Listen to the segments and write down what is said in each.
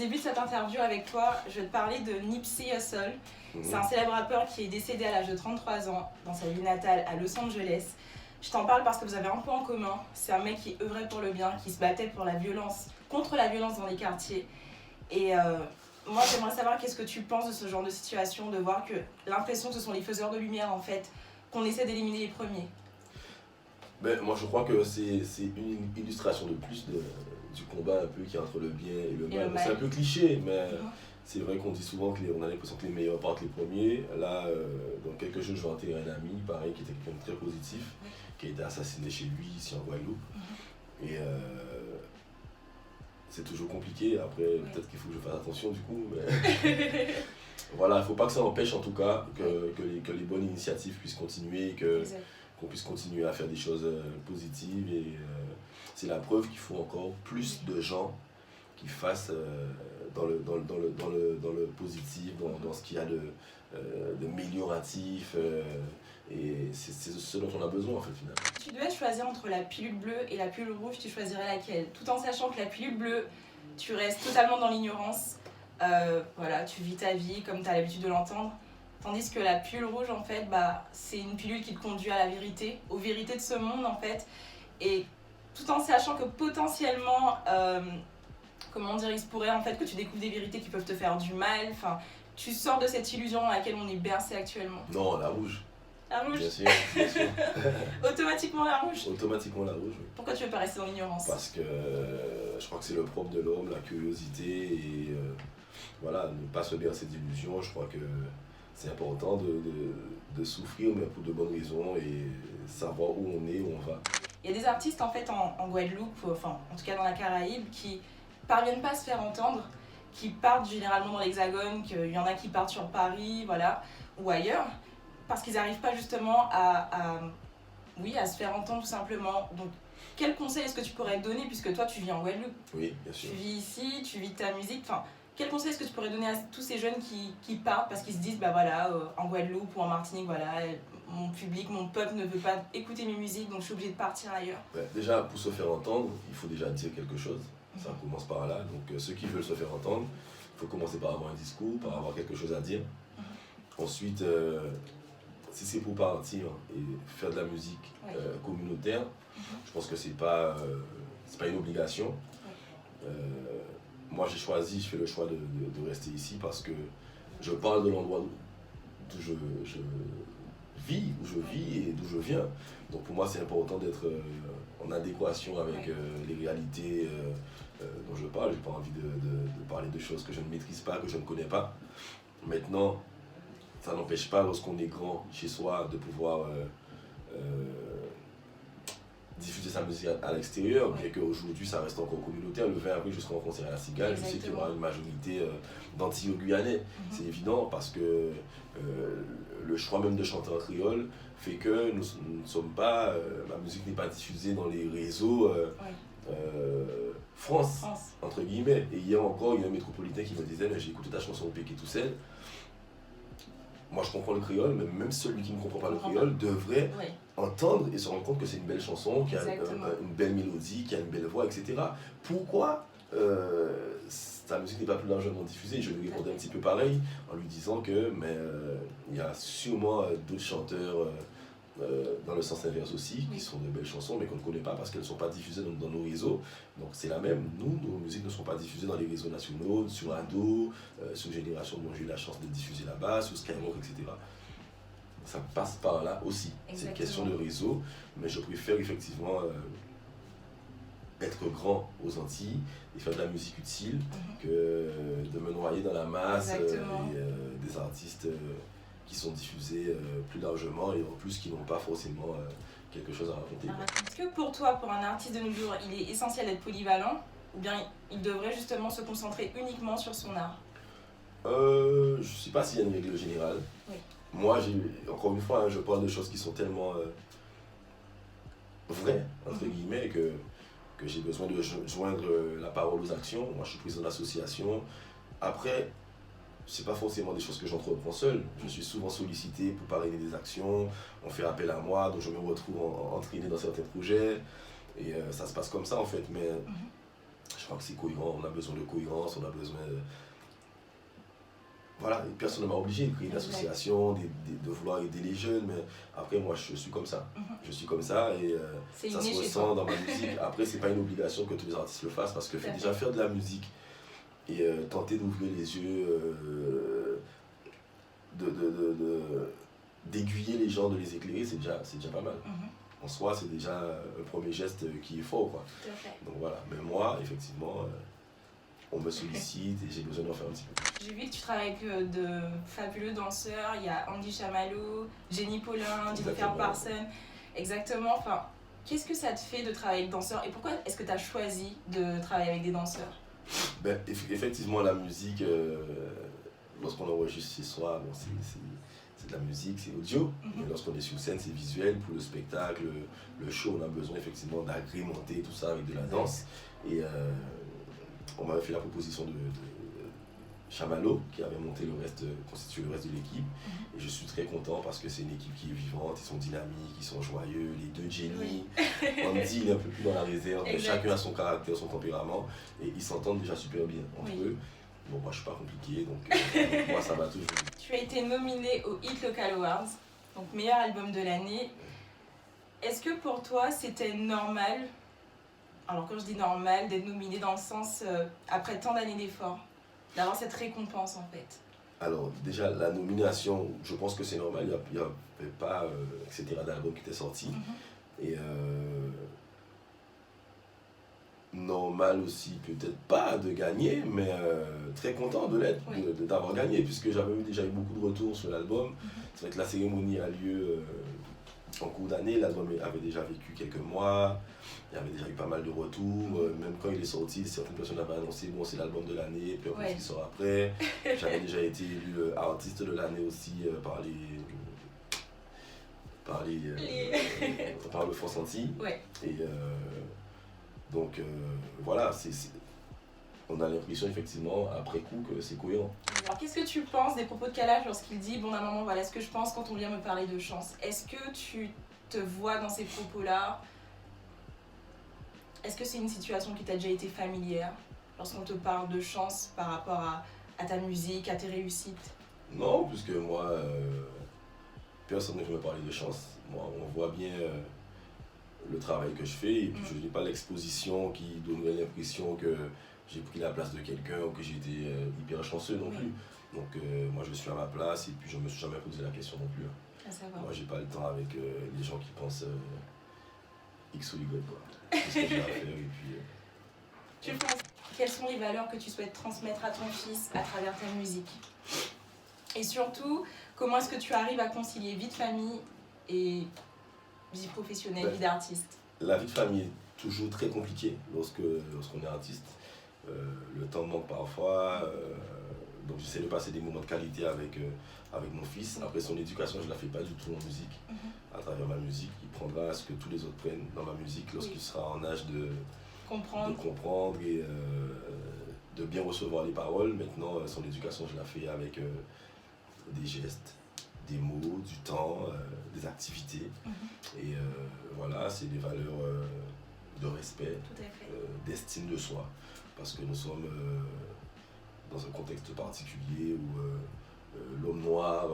début de cette interview avec toi, je vais te parler de Nipsey Hussle. C'est un célèbre rappeur qui est décédé à l'âge de 33 ans dans sa ville natale à Los Angeles. Je t'en parle parce que vous avez un point en commun. C'est un mec qui œuvrait pour le bien, qui se battait pour la violence, contre la violence dans les quartiers. Et moi, j'aimerais savoir qu'est-ce que tu penses de ce genre de situation, de voir que l'impression que ce sont les faiseurs de lumière, en fait, qu'on essaie d'éliminer les premiers. Ben, moi, je crois que c'est une illustration de plus du combat un peu qui est entre le bien et le mal. C'est un peu cliché, mais c'est vrai qu'on dit souvent qu'on a l'impression que les meilleurs partent les premiers. Là, dans quelques jours, je vais enterrer un ami, pareil, qui était quelqu'un de très positif, qui a été assassiné chez lui, ici en Guadeloupe. Et c'est toujours compliqué. Après, peut-être qu'il faut que je fasse attention du coup. Mais voilà, il ne faut pas que ça empêche en tout cas que les bonnes initiatives puissent continuer, qu'on puisse continuer à faire des choses positives. Et c'est la preuve qu'il faut encore plus de gens qui fassent dans le positif, dans ce qu'il y a de mélioratif. Et c'est ce dont on a besoin en fait finalement. Tu devais choisir entre la pilule bleue et la pilule rouge, tu choisirais laquelle? Tout en sachant que la pilule bleue, tu restes totalement dans l'ignorance. Voilà, tu vis ta vie comme tu as l'habitude de l'entendre. Tandis que la pilule rouge, en fait, c'est une pilule qui te conduit à la vérité, aux vérités de ce monde, en fait. Et tout en sachant que potentiellement, comment dire, il se pourrait en fait que tu découvres des vérités qui peuvent te faire du mal. Enfin, tu sors de cette illusion dans laquelle on est bercé actuellement. Non, la rouge. La rouge? Bien sûr, bien sûr. Automatiquement la rouge? Automatiquement la rouge, oui. Pourquoi tu veux pas rester dans l'ignorance? Parce que je crois que c'est le propre de l'homme, la curiosité et voilà, ne pas se bercer d'illusions. Je crois que c'est important de souffrir, mais pour de bonnes raisons et savoir où on est, où on va. Il y a des artistes en fait en Guadeloupe, enfin en tout cas dans la Caraïbe, qui parviennent pas à se faire entendre, qui partent généralement dans l'Hexagone, qu'il y en a qui partent sur Paris, voilà, ou ailleurs, parce qu'ils n'arrivent pas justement à se faire entendre tout simplement. Donc quel conseil est-ce que tu pourrais donner, puisque toi tu vis en Guadeloupe? Oui, bien sûr. Tu vis ici, tu vis ta musique, enfin, quel conseil est-ce que tu pourrais donner à tous ces jeunes qui partent parce qu'ils se disent, en Guadeloupe ou en Martinique, voilà, mon public, mon peuple ne veut pas écouter mes musiques, donc je suis obligée de partir ailleurs. Déjà, pour se faire entendre, il faut déjà dire quelque chose. Ça commence par là. Donc ceux qui veulent se faire entendre, il faut commencer par avoir un discours, par avoir quelque chose à dire. Ensuite, si c'est pour partir et faire de la musique communautaire, je pense que c'est pas une obligation. Moi, je fais le choix de rester ici parce que je parle de l'endroit d'où je vis et d'où je viens. Donc pour moi, c'est important d'être en adéquation avec les réalités dont je parle. Je n'ai pas envie de parler de choses que je ne maîtrise pas, que je ne connais pas. Maintenant, ça n'empêche pas, lorsqu'on est grand chez soi, de pouvoir diffuser sa musique à l'extérieur, bien qu'aujourd'hui ça reste encore communautaire. Le 20 avril, je serai en concert à la Cigale. Je sais qu'il y aura une majorité d'Antillais-Guyanais. C'est évident parce que le choix même de chanter en créole fait que nous ne sommes pas, ma musique n'est pas diffusée dans les réseaux France, entre guillemets. Et hier encore, il y a un métropolitain qui me disait, j'ai écouté ta chanson au Pékin tout seul. Moi je comprends le créole, mais même celui qui ne comprend pas le créole devrait entendre et se rendre compte que c'est une belle chanson, qui a une belle mélodie, qui a une belle voix, etc. Pourquoi sa musique n'est pas plus largement diffusée? Je lui répondais un petit peu pareil en lui disant que il y a sûrement d'autres chanteurs dans le sens inverse aussi, qui sont de belles chansons mais qu'on ne connaît pas parce qu'elles ne sont pas diffusées dans nos réseaux. Donc c'est la même, nos musiques ne sont pas diffusées dans les réseaux nationaux, sur Ado, sur Génération dont j'ai eu la chance de diffuser là-bas, sur Skyrock, etc. Ça passe par là aussi. C'est une question de réseau, mais je préfère effectivement être grand aux Antilles et faire de la musique utile que de me noyer dans la masse et des artistes qui sont diffusés plus largement et en plus qui n'ont pas forcément quelque chose à raconter. Est-ce que pour toi, pour un artiste de nos jours, il est essentiel d'être polyvalent ou bien il devrait justement se concentrer uniquement sur son art? Je ne sais pas s'il y a une règle générale. Moi, encore une fois, je parle de choses qui sont tellement vraies, entre guillemets, que j'ai besoin de joindre la parole aux actions. Moi, je suis président d'association. Après, ce n'est pas forcément des choses que j'entreprends seul. Je suis souvent sollicité pour parrainer des actions. On fait appel à moi, donc je me retrouve entraîné dans certains projets. Et ça se passe comme ça, en fait. Mais je crois que c'est cohérent, on a besoin de cohérence, on a besoin de... Voilà, et personne ne m'a obligé de créer une association, de vouloir aider les jeunes, mais après moi je suis comme ça. Je suis comme ça et ça se ressent dans ma musique. Après c'est pas une obligation que tous les artistes le fassent parce que déjà faire de la musique et tenter d'ouvrir les yeux, d'aiguiller les gens, de les éclairer, c'est déjà pas mal. En soi, c'est déjà un premier geste qui est fort, quoi. Donc voilà, mais moi, effectivement, on me sollicite et j'ai besoin d'en faire un petit peu. J'ai vu que tu travailles avec de fabuleux danseurs, il y a Andy Chamallow, Jenny Paulin, Jennifer Parsons, exactement. Enfin, qu'est-ce que ça te fait de travailler avec danseurs et pourquoi est-ce que tu as choisi de travailler avec des danseurs? Ben, effectivement, la musique, lorsqu'on enregistre chez soi, bon, c'est de la musique, c'est audio, mais lorsqu'on est sur scène, c'est visuel. Pour le spectacle, le show, on a besoin effectivement d'agrémenter tout ça avec de la danse. Et on m'avait fait la proposition de Chamallow, qui avait constitué le reste de l'équipe. Et je suis très content parce que c'est une équipe qui est vivante, ils sont dynamiques, ils sont joyeux. Les deux Jenny, Andy, il est un peu plus dans la réserve, mais chacun a son caractère, son tempérament, et ils s'entendent déjà super bien entre eux. Bon, moi je suis pas compliqué, donc moi ça va toujours. Tu as été nominé au Hit Local Awards, donc meilleur album de l'année. Est-ce que pour toi c'était normal, alors quand je dis normal, d'être nominé dans le sens après tant d'années d'efforts, d'avoir cette récompense en fait? Alors déjà la nomination, je pense que c'est normal, il n'y avait pas etc. d'album qui était sorti. Et normal aussi, peut-être pas de gagner, mais très content de l'être, d'avoir gagné, puisque j'avais déjà eu beaucoup de retours sur l'album. C'est vrai que la cérémonie a lieu en cours d'année, l'album avait déjà vécu quelques mois, il y avait déjà eu pas mal de retours, même quand il est sorti, certaines personnes avaient annoncé bon c'est l'album de l'année, puis après ce qui sort après. J'avais déjà été élu artiste de l'année aussi par le France Antilles. Et donc voilà, on a l'impression effectivement après coup que c'est cohérent. Alors qu'est-ce que tu penses des propos de Kalash lorsqu'il dit bon à un moment voilà ce que je pense quand on vient me parler de chance? Est-ce que tu te vois dans ces propos-là? Est-ce que c'est une situation qui t'a déjà été familière lorsqu'on te parle de chance par rapport à ta musique, à tes réussites? Non, puisque moi, personne ne veut me parler de chance. Moi, on voit bien le travail que je fais et puis je n'ai pas l'exposition qui donnerait l'impression que j'ai pris la place de quelqu'un ou que j'ai été hyper chanceux non plus. Donc moi je suis à ma place et puis je me suis jamais posé la question non plus. Moi j'ai pas le temps avec les gens qui pensent X ou Y quoi. C'est ce que j'ai à faire et puis... Tu penses quelles sont les valeurs que tu souhaites transmettre à ton fils à travers ta musique? Et surtout, comment est-ce que tu arrives à concilier vie de famille et vie professionnelle, vie d'artiste? La vie de famille est toujours très compliquée lorsqu'on est artiste. Le temps manque parfois, donc j'essaie de passer des moments de qualité avec mon fils. Après son éducation, je ne la fais pas du tout en musique. À travers ma musique, il prendra ce que tous les autres prennent dans ma musique lorsqu'il sera en âge de comprendre et de bien recevoir les paroles. Maintenant, son éducation, je la fais avec des gestes, des mots, du temps, des activités. Et voilà, c'est des valeurs de respect, d'estime de soi. Parce que nous sommes dans un contexte particulier où l'homme noir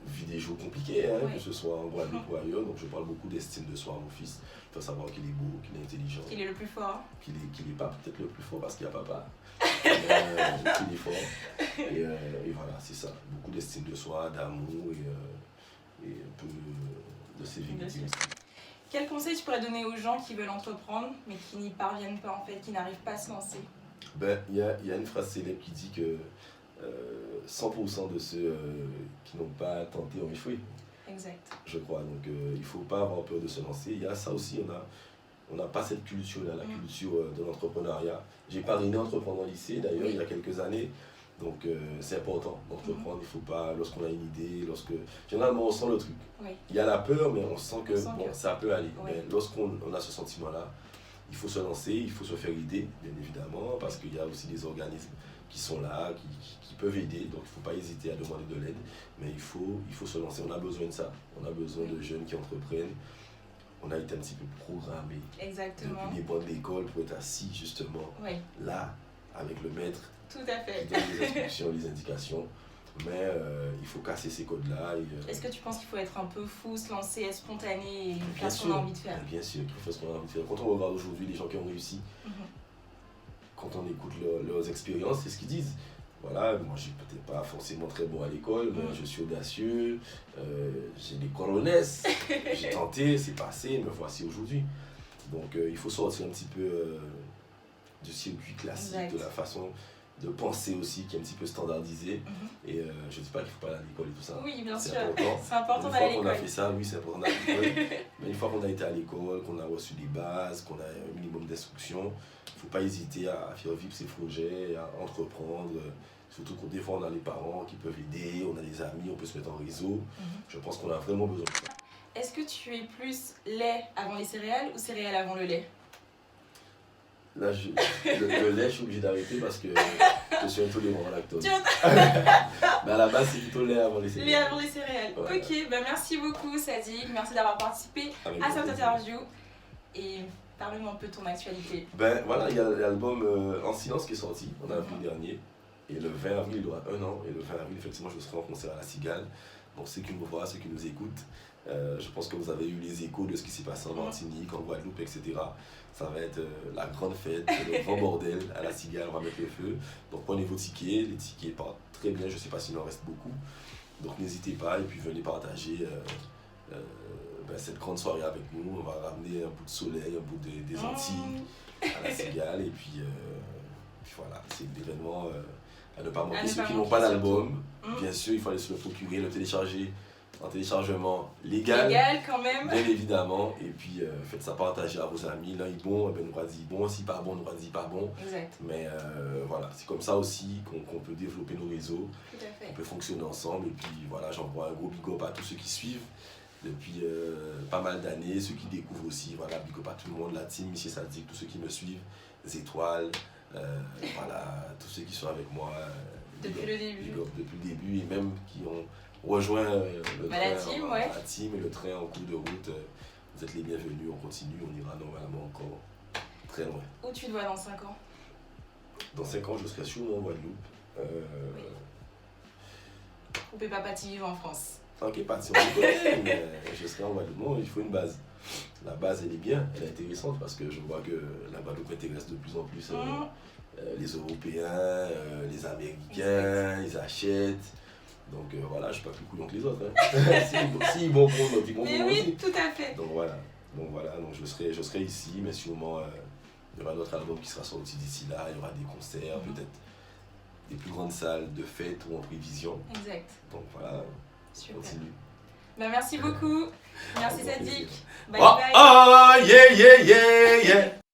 vit des jours compliqués, que ce soit en Guadeloupe ou ailleurs. Donc je parle beaucoup d'estime de soi à mon fils. Il faut savoir qu'il est beau, qu'il est intelligent. Qu'il est le plus fort. Qu'il est pas peut-être le plus fort parce qu'il y a papa. Qu'il est fort. Et voilà, c'est ça. Beaucoup d'estime de soi, d'amour et un peu de sérénité aussi. Quel conseil tu pourrais donner aux gens qui veulent entreprendre mais qui n'y parviennent pas en fait, qui n'arrivent pas à se lancer? Il y a une phrase célèbre qui dit que 100% de ceux qui n'ont pas tenté ont échoué. Exact. Je crois. Donc il ne faut pas avoir peur de se lancer. Il y a ça aussi, on n'a pas cette culture-là, la culture de l'entrepreneuriat. J'ai parrainé entreprendre au lycée d'ailleurs il y a quelques années. Donc c'est important d'entreprendre, il ne faut pas, lorsqu'on a une idée, généralement on sent le truc. Il y a la peur, mais on sent que ça peut aller. Mais lorsqu'on a ce sentiment-là, il faut se lancer, il faut se faire aider, bien évidemment, parce qu'il y a aussi des organismes qui sont là, qui peuvent aider, donc il ne faut pas hésiter à demander de l'aide, mais il faut se lancer, on a besoin de ça, on a besoin de jeunes qui entreprennent, on a été un petit peu programmé Exactement. depuis les bancs de l'école pour être assis justement là avec le maître tout à fait. qui donne les instructions, les indications. Mais il faut casser ces codes-là. Est-ce que tu penses qu'il faut être un peu fou, se lancer, être spontané et faire ce qu'on a envie de faire? Bien sûr, qu'il faut faire ce qu'on a envie de faire. Quand on regarde aujourd'hui les gens qui ont réussi, quand on écoute leurs expériences, c'est ce qu'ils disent. Voilà, moi je suis peut-être pas forcément très bon à l'école, mais je suis audacieux, j'ai des coronesses, j'ai tenté, c'est passé, me voici aujourd'hui. Donc il faut sortir un petit peu du circuit classique, de la façon de penser aussi qui est un petit peu standardisée. Et je ne dis pas qu'il ne faut pas aller à l'école et tout ça. Oui, bien sûr. C'est important d'aller à l'école. Une fois qu'on a fait ça, oui, c'est important d'aller à l'école. Mais une fois qu'on a été à l'école, qu'on a reçu des bases, qu'on a un minimum d'instruction, il ne faut pas hésiter à faire vivre ses projets, à entreprendre. Surtout qu'on des fois on a les parents qui peuvent aider, on a des amis, on peut se mettre en réseau. Je pense qu'on a vraiment besoin de ça. Est-ce que tu es plus lait avant les céréales ou céréales avant le lait? Là, le lait, je suis obligé d'arrêter parce que je suis intolérant au lactose. Mais à la base, c'est plutôt lait avant les céréales. Lait avant les céréales. Ouais. Ok, bah merci beaucoup Sadiq, merci d'avoir participé à cette interview. Et parle-nous un peu de ton actualité. Ben voilà, il y a l'album En Silence qui est sorti en avril dernier. Et le 20 avril, il aura 1 an. Et le 20 avril, effectivement, je serai en concert à La Cigale. Donc ceux qui nous voient, ceux qui nous écoutent, je pense que vous avez eu les échos de ce qui s'est passé en Martinique, en Guadeloupe, etc. Ça va être la grande fête, le grand bordel à La Cigale, on va mettre le feu. Donc prenez vos tickets, les tickets partent très bien, je ne sais pas s'il en reste beaucoup. Donc n'hésitez pas et puis venez partager cette grande soirée avec nous. On va ramener un bout de soleil, un bout des Antilles à La Cigale. Et puis voilà, c'est l'événement à ne pas manquer. Ceux qui n'ont pas d'album, bien sûr, il faut aller se le procurer, le télécharger en téléchargement légal quand même, bien évidemment, et puis faites ça partager à vos amis. L'un est bon, ben nous dit bon, si pas bon, nous dit pas bon. Exact. Mais voilà, c'est comme ça aussi qu'on peut développer nos réseaux, tout à fait. on peut fonctionner ensemble. Et puis voilà, j'envoie un gros big up à tous ceux qui suivent depuis pas mal d'années, ceux qui découvrent aussi. Voilà, big up à tout le monde, la team Monsieur Sadiq, tous ceux qui me suivent, les étoiles, voilà, tous ceux qui sont avec moi depuis le début. Depuis le début, et même qui ont rejoint la team et le train en cours de route. Vous êtes les bienvenus, on continue, on ira normalement encore très loin. Où tu te vois dans 5 ans? Dans 5 ans, je serai sûrement en Guadeloupe. Ou Papa TV en France? Ok, pas si on connaît, mais je serai en Guadeloupe. Non, il faut une base. La base, elle est bien, elle est intéressante parce que je vois que la Guadeloupe intéresse de plus en plus les Européens, les Américains, ils achètent. Donc voilà, je suis pas plus couillon que les autres. Si, bon pour nous, ils vont mais oui, aussi. Tout à fait. Donc voilà, donc je serai ici, mais sûrement il y aura notre album qui sera sorti d'ici là, il y aura des concerts, peut-être des plus grandes salles de fête ou en prévision. Exact. Donc voilà, super. Continue. Bah, merci beaucoup. Merci Sadiq. Bye bye. Ah, yeah, yeah, yeah, yeah.